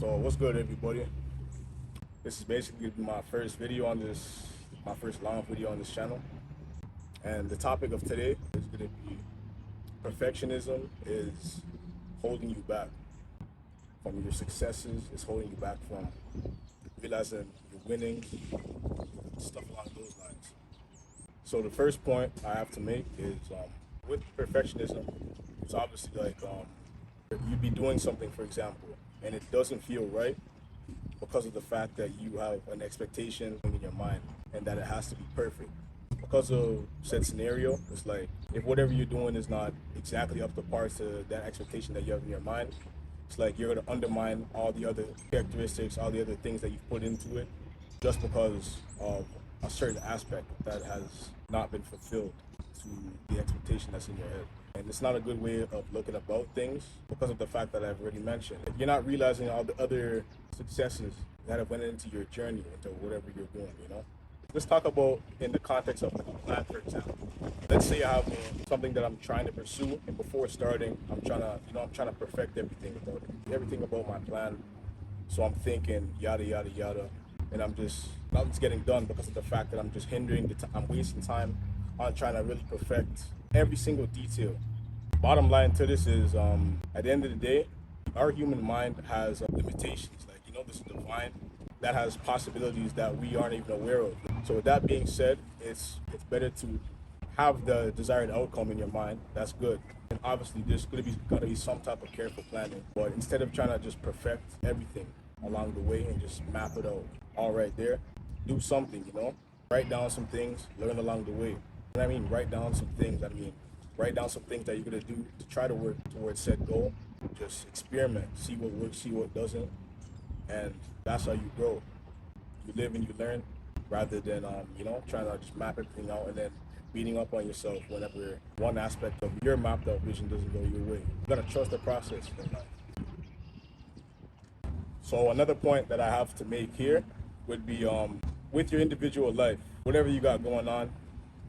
So what's good, everybody? This is basically my first video on my first long video on this channel. And the topic of today is going to be perfectionism is holding you back from your successes, is holding you back from realizing you're winning, stuff along those lines. So the first point I have to make is with perfectionism, it's obviously like you'd be doing something, for example, and it doesn't feel right because of the fact that you have an expectation in your mind and that it has to be perfect. Because of said scenario, it's like if whatever you're doing is not exactly up to par to that expectation that you have in your mind, it's like you're going to undermine all the other characteristics, all the other things that you've put into it just because of a certain aspect that has not been fulfilled to the expectation that's in your head. And it's not a good way of looking about things because of the fact that I've already mentioned. You're not realizing all the other successes that have went into your journey, into whatever you're doing, you know? Let's talk about in the context of like a plan, for example. Let's say I have something that I'm trying to pursue, and before starting, I'm trying to perfect everything about my plan. So I'm thinking yada yada yada, and nothing's getting done because of the fact that I'm just I'm wasting time on trying to really perfect every single detail. Bottom line to this is, at the end of the day, our human mind has limitations. Like, this is divine that has possibilities that we aren't even aware of. So with that being said, it's better to have the desired outcome in your mind. That's good. And obviously there's gotta be some type of careful planning. But instead of trying to just perfect everything along the way and just map it out all right there, do something, Write down some things, learn along the way. And I mean, write down some things that you're gonna do to try to work towards said goal. Just experiment, see what works, see what doesn't, and that's how you grow. You live and you learn, rather than trying to just map everything out and then beating up on yourself whenever one aspect of your mapped out vision doesn't go your way. You gotta trust the process in life. So another point that I have to make here would be with your individual life, whatever you got going on,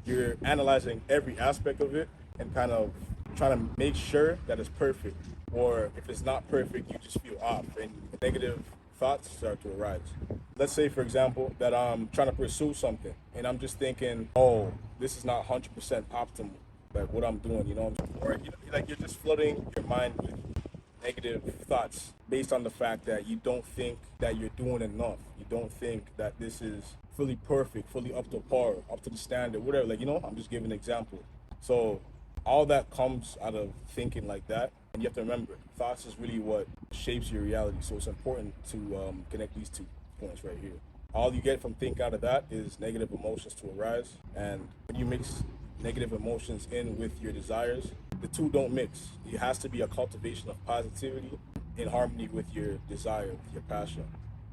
you're analyzing every aspect of it and kind of trying to make sure that it's perfect. Or if it's not perfect, you just feel off and negative thoughts start to arise. Let's say, for example, that I'm trying to pursue something and I'm just thinking, oh, this is not 100% optimal, like what I'm doing, or like you're just flooding your mind with negative thoughts based on the fact that you don't think that you're doing enough. You don't think that this is fully perfect, fully up to par, up to the standard, whatever. Like, I'm just giving an example. So all that comes out of thinking like that. And you have to remember, thoughts is really what shapes your reality. So it's important to connect these two points right here. All you get from thinking out of that is negative emotions to arise. And when you mix negative emotions in with your desires, the two don't mix. It has to be a cultivation of positivity in harmony with your desire, with your passion,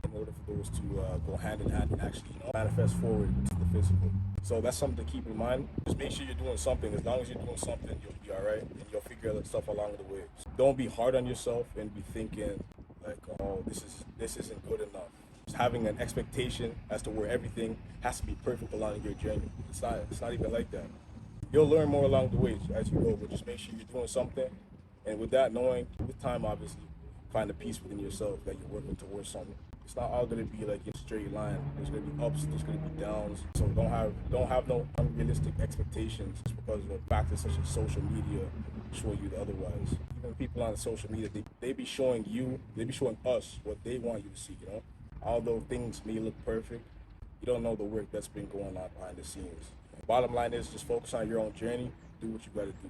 in order for those to go hand in hand and actually manifest forward to the physical. So that's something to keep in mind. Just make sure you're doing something. As long as you're doing something, you'll be all right, and you'll figure out stuff along the way. So don't be hard on yourself and be thinking like, oh, this isn't good enough. Just having an expectation as to where everything has to be perfect along your journey. It's not even like that. You'll learn more along the way as you go, but just make sure you're doing something. And with that, knowing with time, obviously, find a peace within yourself that you're working towards something. It's not all gonna be like in a straight line. There's gonna be ups, there's gonna be downs. So don't have no unrealistic expectations just because of factors such as social media show you otherwise. Even people on social media, they be showing us what they want you to see, Although things may look perfect, you don't know the work that's been going on behind the scenes. Bottom line is just focus on your own journey, do what you gotta do.